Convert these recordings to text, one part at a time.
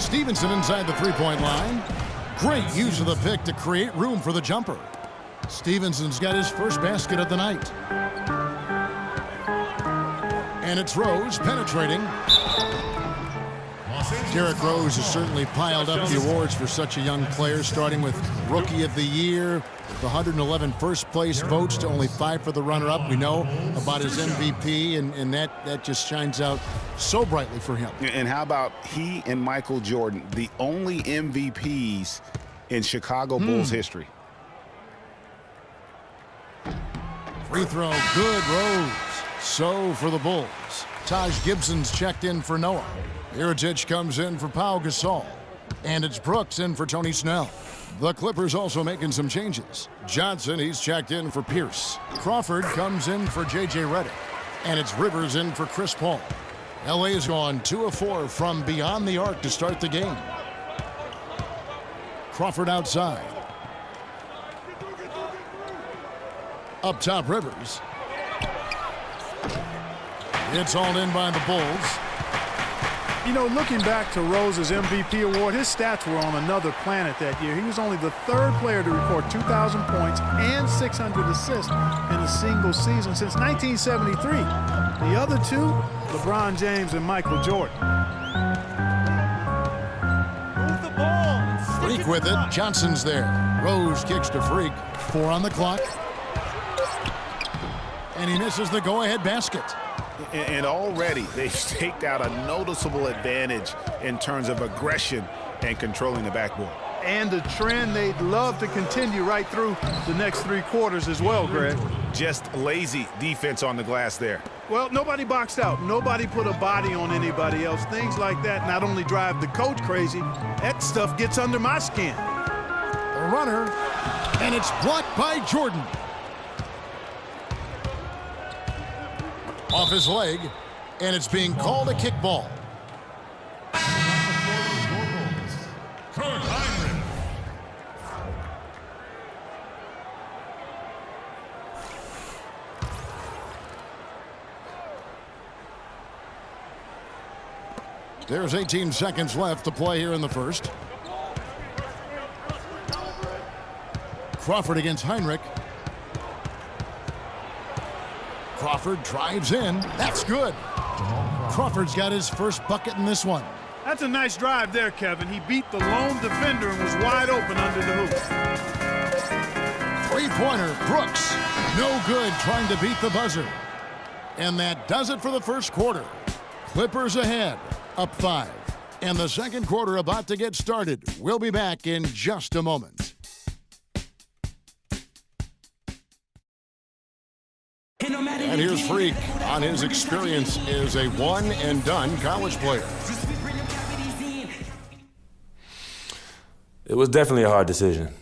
Stevenson inside the three-point line. Great use of the pick to create room for the jumper. Stevenson's got his first basket of the night. And it's Rose penetrating. Derrick Rose has certainly piled up the awards for such a young player, starting with Rookie of the Year, with 111 first-place votes to only 5 for the runner-up. We know about his MVP, and that just shines out so brightly for him. And how about he and Michael Jordan, the only MVPs in Chicago Bulls history? Free throw, good. Rose. So for the Bulls, Taj Gibson's checked in for Noah. Iritic comes in for Pau Gasol. And it's Brooks in for Tony Snell. The Clippers also making some changes. Johnson, he's checked in for Pierce. Crawford comes in for J.J. Redick. And it's Rivers in for Chris Paul. LA's gone 2 of 4 from beyond the arc to start the game. Crawford outside. Up top, Rivers. It's all in by the Bulls. You know, looking back to Rose's MVP award, his stats were on another planet that year. He was only the 3rd player to record 2,000 points and 600 assists in a single season since 1973. The other two, LeBron James and Michael Jordan. Move the ball. Freak with it. Johnson's there. Rose kicks to Freak. 4 on the clock. And he misses the go-ahead basket. And already they've staked out a noticeable advantage in terms of aggression and controlling the backboard. And a trend they'd love to continue right through the next 3 quarters as well, Greg. Just lazy defense on the glass there. Well, nobody boxed out. Nobody put a body on anybody else. Things like that not only drive the coach crazy, that stuff gets under my skin. The runner, and it's blocked by Jordan. Off his leg, and it's being called a kickball. There's 18 seconds left to play here in the first. Crawford against Heinrich. Crawford drives in. That's good. Crawford's got his first bucket in this one. That's a nice drive there, Kevin. He beat the lone defender and was wide open under the hoop. Three-pointer, Brooks. No good, trying to beat the buzzer. And that does it for the first quarter. Clippers ahead, up 5. And the second quarter about to get started. We'll be back in just a moment. And here's Freak on his experience as a one-and-done college player. It was definitely a hard decision.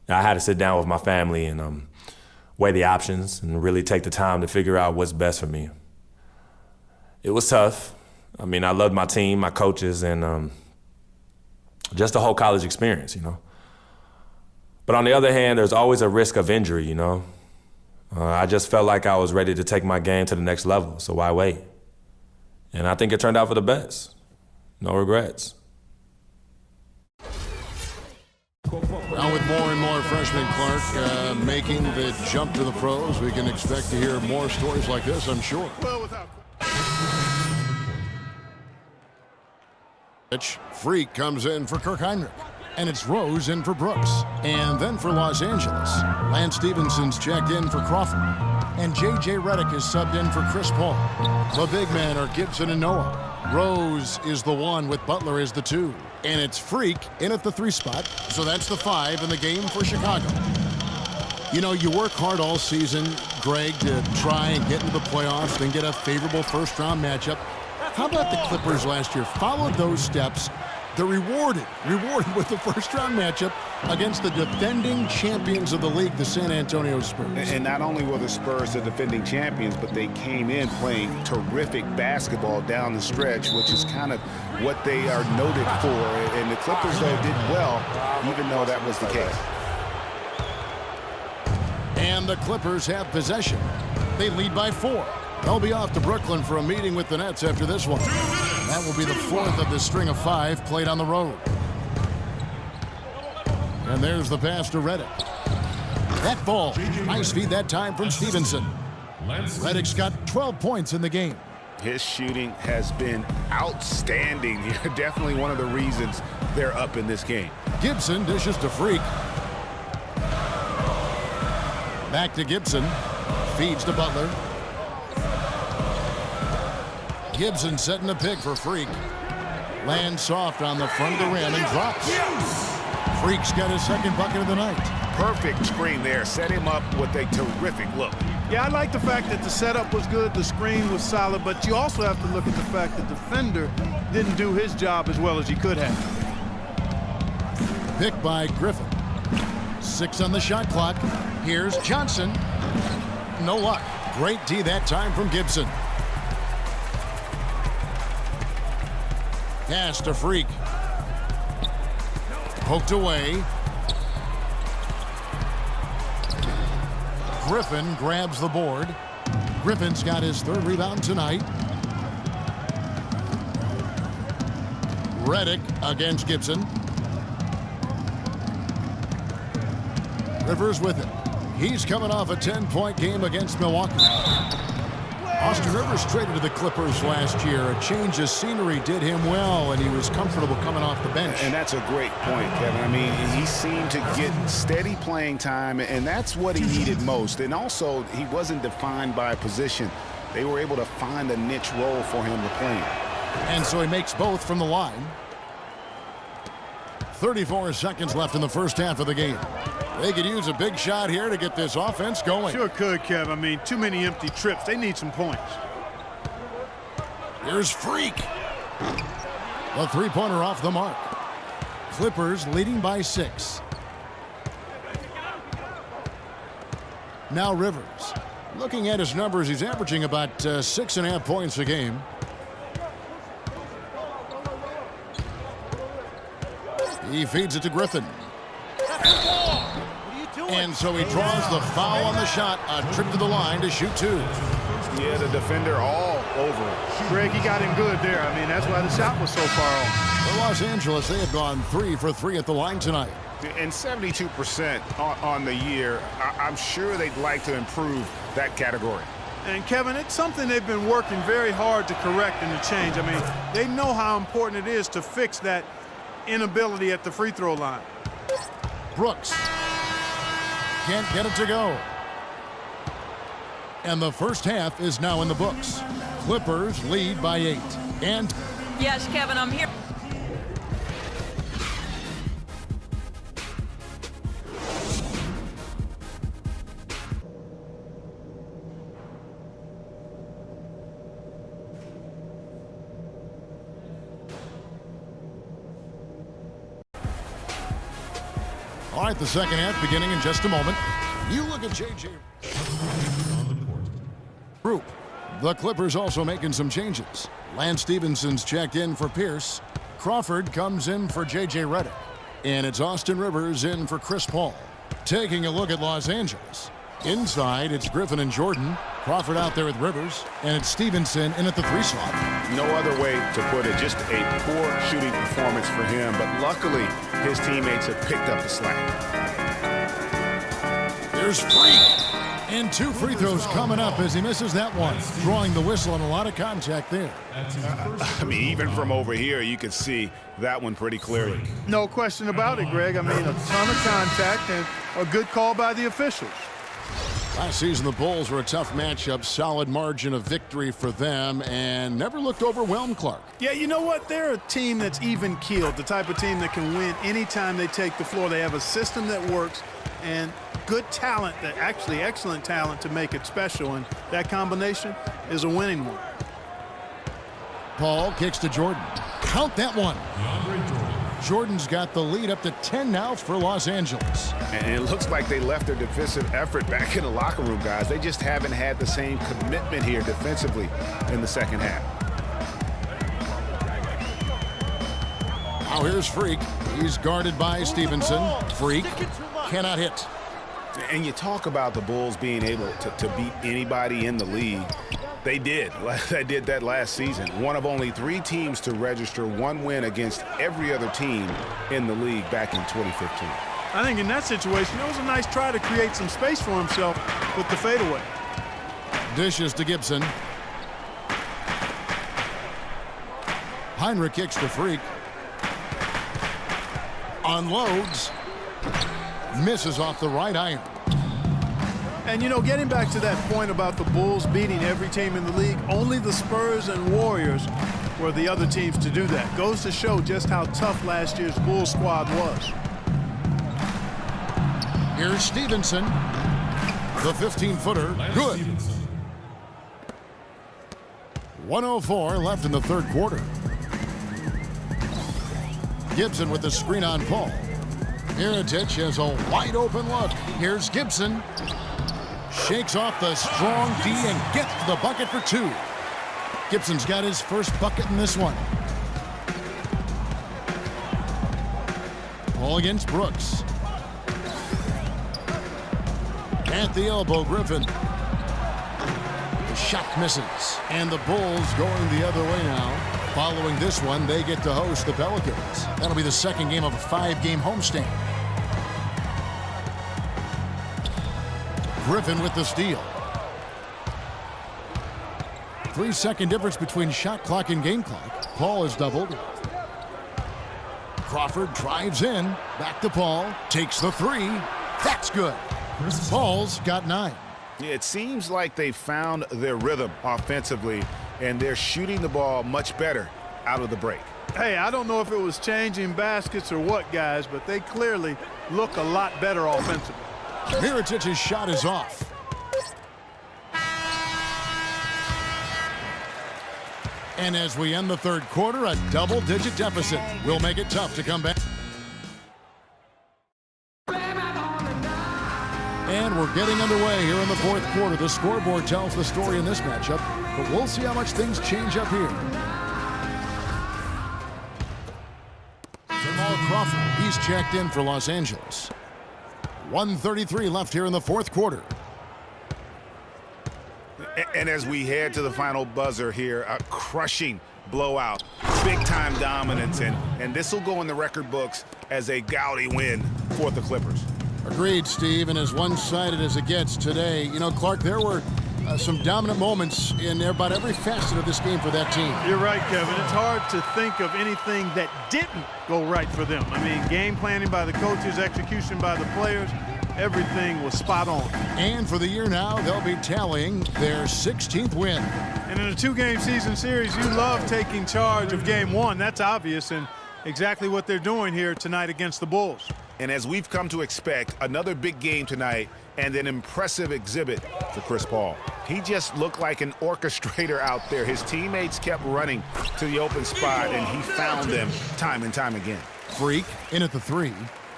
I had to sit down with my family and weigh the options and really take the time to figure out what's best for me. It was tough. I mean, I loved my team, my coaches, and just the whole college experience, you know. But on the other hand, there's always a risk of injury, you know. I just felt like I was ready to take my game to the next level, so why wait? And I think it turned out for the best. No regrets. Now with more and more freshmen, Clark, making the jump to the pros, we can expect to hear more stories like this, I'm sure. Freak comes in for Kirk Heinrich. And it's Rose in for Brooks. And then for Los Angeles, Lance Stephenson's checked in for Crawford. And J.J. Redick is subbed in for Chris Paul. The big men are Gibson and Noah. Rose is the 1 with Butler as the 2. And it's Freak in at the 3 spot. So that's the 5 in the game for Chicago. You know, you work hard all season, Greg, to try and get into the playoffs and get a favorable first-round matchup. How about the Clippers last year? Followed those steps. They're rewarded with the first-round matchup against the defending champions of the league, the San Antonio Spurs. And not only were the Spurs the defending champions, but they came in playing terrific basketball down the stretch, which is kind of what they are noted for. And the Clippers, though, did well, even though that was the case. And the Clippers have possession. They lead by 4. They'll be off to Brooklyn for a meeting with the Nets after this one. That will be the fourth of the string of 5 played on the road. And there's the pass to Reddick. That ball, nice feed that time from Stevenson. Reddick's got 12 points in the game. His shooting has been outstanding. Definitely one of the reasons they're up in this game. Gibson dishes to Freak. Back to Gibson. Feeds to Butler. Gibson setting the pick for Freak. Lands soft on the front of the rim and drops. Freak's got his second bucket of the night. Perfect screen there. Set him up with a terrific look. Yeah, I like the fact that the setup was good, the screen was solid, but you also have to look at the fact that the defender didn't do his job as well as he could have. Pick by Griffin. 6 on the shot clock. Here's Johnson. No luck. Great D that time from Gibson. Pass to Freak. Poked away. Griffin grabs the board. Griffin's got his 3rd rebound tonight. Reddick against Gibson. Rivers with it. He's coming off a 10-point game against Milwaukee. Austin Rivers traded to the Clippers last year. A change of scenery did him well, and he was comfortable coming off the bench. And that's a great point, Kevin. I mean, he seemed to get steady playing time, and that's what he needed most. And also, he wasn't defined by a position. They were able to find a niche role for him to play in. And so he makes both from the line. 34 seconds left in the first half of the game. They could use a big shot here to get this offense going. Sure could, Kev. I mean, too many empty trips. They need some points. Here's Freak. The three-pointer off the mark. Clippers leading by 6. Now Rivers. Looking at his numbers, he's averaging about 6.5 points a game. He feeds it to Griffin. And so he draws the foul on the shot. A trip to the line to shoot 2. Yeah, the defender all over it. Greg, he got him good there. I mean, that's why the shot was so far off. For Los Angeles, they have gone 3 for 3 at the line tonight. And 72% on the year. I'm sure they'd like to improve that category. And, Kevin, it's something they've been working very hard to correct and to change. I mean, they know how important it is to fix that inability at the free throw line. Brooks can't get it to go. And the first half is now in the books. Clippers lead by 8. And yes, Kevin, I'm here. all right, the second half beginning in just a moment. You look at J.J. Group. The Clippers also making some changes. Lance Stevenson's checked in for Pierce. Crawford comes in for J.J. Redick. And it's Austin Rivers in for Chris Paul. Taking a look at Los Angeles. Inside, it's Griffin and Jordan. Crawford out there with Rivers. And it's Stevenson in at the 3 slot. No other way to put it. Just a poor shooting performance for him. But luckily, his teammates have picked up the slack. There's Freak. And 2 free throws coming up as he misses that one. Drawing the whistle and a lot of contact there. I mean, even from over here, you could see that one pretty clearly. No question about it, Greg. I mean, a ton of contact and a good call by the officials. Last season, the Bulls were a tough matchup, solid margin of victory for them, and never looked overwhelmed, Clark. Yeah, you know what? They're a team that's even-keeled, the type of team that can win anytime they take the floor. They have a system that works and good talent, that actually excellent talent to make it special, and that combination is a winning one. Paul kicks to Jordan. Count that one. Jordan's got the lead up to 10 now for Los Angeles. And it looks like they left their defensive effort back in the locker room, guys. They just haven't had the same commitment here defensively in the second half. Now here's Freak. He's guarded by Stevenson. Freak cannot hit. And you talk about the Bulls being able to beat anybody in the league. They did. They did that last season. One of only 3 teams to register 1 win against every other team in the league back in 2015. I think in that situation, it was a nice try to create some space for himself with the fadeaway. Dishes to Gibson. Heinrich kicks to Freak. Unloads. Misses off the right iron. And, you know, getting back to that point about the Bulls beating every team in the league, only the Spurs and Warriors were the other teams to do that. Goes to show just how tough last year's Bulls squad was. Here's Stevenson. The 15-footer. Good. 1:04 left in the third quarter. Gibson with the screen on Paul. Mirotic has a wide open look. Here's Gibson. Shakes off the strong D and gets to the bucket for 2. Gibson's got his first bucket in this one. Ball against Brooks. At the elbow, Griffin. The shot misses. And the Bulls going the other way now. Following this one, they get to host the Pelicans. That'll be the second game of a 5-game homestand. Griffin with the steal. 3-second difference between shot clock and game clock. Paul is doubled. Crawford drives in. Back to Paul. Takes the 3. That's good. Paul's got 9. It seems like they found their rhythm offensively, and they're shooting the ball much better out of the break. Hey, I don't know if it was changing baskets or what, guys, but they clearly look a lot better offensively. Mirotic's shot is off. And as we end the third quarter, a double-digit deficit will make it tough to come back. And we're getting underway here in the fourth quarter. The scoreboard tells the story in this matchup, but we'll see how much things change up here. Jamal Crawford, he's checked in for Los Angeles. 1:33 left here in the fourth quarter. And as we head to the final buzzer here, a crushing blowout, big-time dominance, and this will go in the record books as a gaudy win for the Clippers. Agreed, Steve, and as one-sided as it gets today, you know, Clark, there were some dominant moments in about every facet of this game for that team. You're right, Kevin. It's hard to think of anything that didn't go right for them. I mean, game planning by the coaches, execution by the players, everything was spot on. And for the year now, they'll be tallying their 16th win. And in a 2-game season series, you love taking charge of game 1. That's obvious, and exactly what they're doing here tonight against the Bulls. And as we've come to expect, another big game tonight and an impressive exhibit for Chris Paul. He just looked like an orchestrator out there. His teammates kept running to the open spot, and he found them time and time again. Freak in at the 3.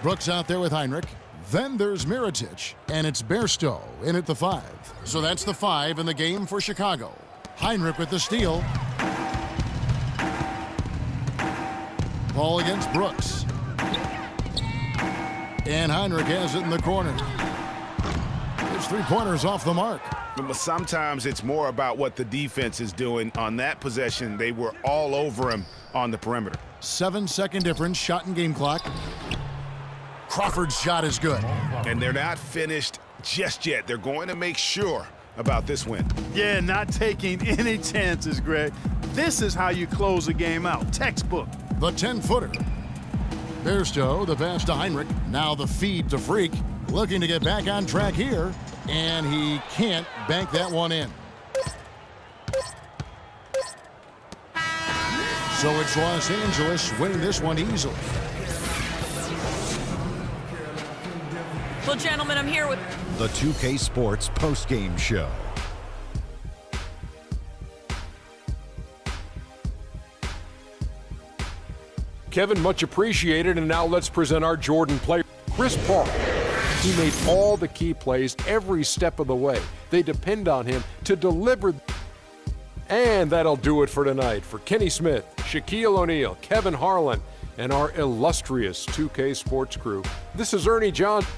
Brooks out there with Heinrich. Then there's Mirotic, and it's Bairstow in at the 5. So that's the 5 in the game for Chicago. Heinrich with the steal. Ball against Brooks. And Heinrich has it in the corner. His 3-pointers off the mark. But sometimes it's more about what the defense is doing. On that possession, they were all over him on the perimeter. 7-second difference, shot and game clock. Crawford's shot is good. And they're not finished just yet. They're going to make sure about this win. Yeah, not taking any chances, Greg. This is how you close a game out. Textbook. The 10-footer. Bairstow, the pass to Heinrich. Now the feed to Freak. Looking to get back on track here. And he can't bank that one in. So it's Los Angeles winning this one easily. Well, gentlemen, I'm here with The 2K Sports postgame show. Kevin, much appreciated, and now let's present our Jordan player, Chris Paul. He made all the key plays every step of the way. They depend on him to deliver. And that'll do it for tonight. For Kenny Smith, Shaquille O'Neal, Kevin Harlan, and our illustrious 2K Sports crew, this is Ernie Johnson.